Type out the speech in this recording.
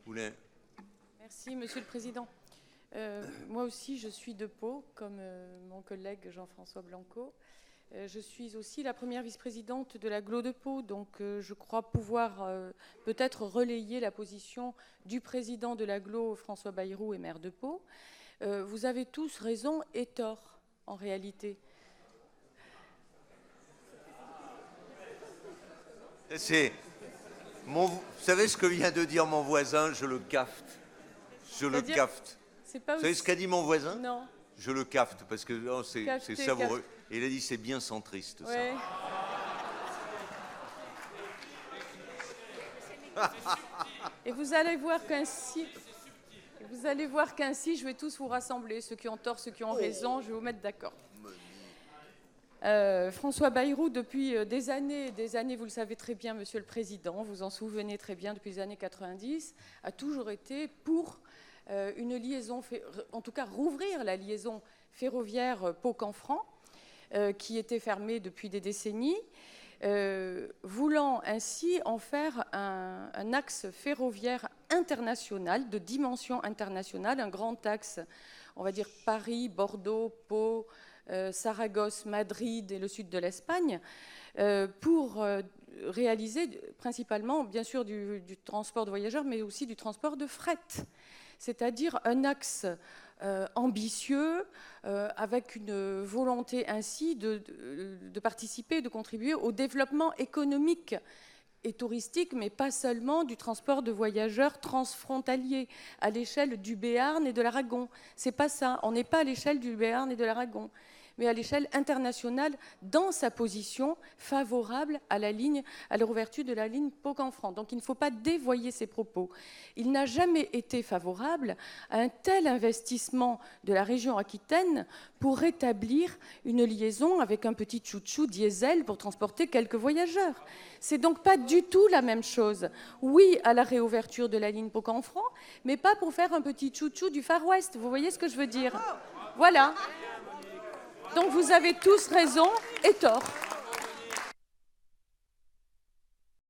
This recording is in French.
Boulin. Merci, Monsieur le Président. Moi aussi, je suis de Pau, comme mon collègue Jean-François Blanco. Je suis aussi la première vice-présidente de l'agglo de Pau, donc je crois pouvoir peut-être relayer la position du président de l'agglo, François Bayrou, et maire de Pau. Vous avez tous raison et tort, en réalité. Vous savez ce que vient de dire mon voisin? Je le cafte. Je le cafte. Vous savez ce qu'a dit mon voisin? Non. Je le cafte, parce que oh, c'est savoureux. Et il a dit c'est bien centriste, ouais. Ça. Et vous allez voir qu'ainsi, je vais tous vous rassembler, ceux qui ont tort, ceux qui ont raison, je vais vous mettre d'accord. François Bayrou, depuis des années, vous le savez très bien, Monsieur le Président, vous en souvenez très bien, depuis les années 90, a toujours été pour une liaison, en tout cas rouvrir la liaison ferroviaire Pau-Canfranc, qui était fermée depuis des décennies, voulant ainsi en faire un axe ferroviaire international, de dimension internationale, un grand axe, on va dire Paris, Bordeaux, Pau, Saragosse, Madrid et le sud de l'Espagne, pour réaliser principalement, bien sûr, du transport de voyageurs, mais aussi du transport de fret, c'est-à-dire un axe ambitieux, avec une volonté ainsi de participer, de contribuer au développement économique et touristique, mais pas seulement du transport de voyageurs transfrontaliers à l'échelle du Béarn et de l'Aragon. C'est pas ça. On n'est pas à l'échelle du Béarn et de l'Aragon, mais à l'échelle internationale, dans sa position favorable à la réouverture de la ligne Pau-Canfranc. Donc il ne faut pas dévoyer ses propos. Il n'a jamais été favorable à un tel investissement de la région Aquitaine pour rétablir une liaison avec un petit chouchou diesel pour transporter quelques voyageurs. C'est donc pas du tout la même chose. Oui, à la réouverture de la ligne Pau-Canfranc, mais pas pour faire un petit chouchou du Far West. Vous voyez ce que je veux dire? Voilà. Donc vous avez tous raison et tort.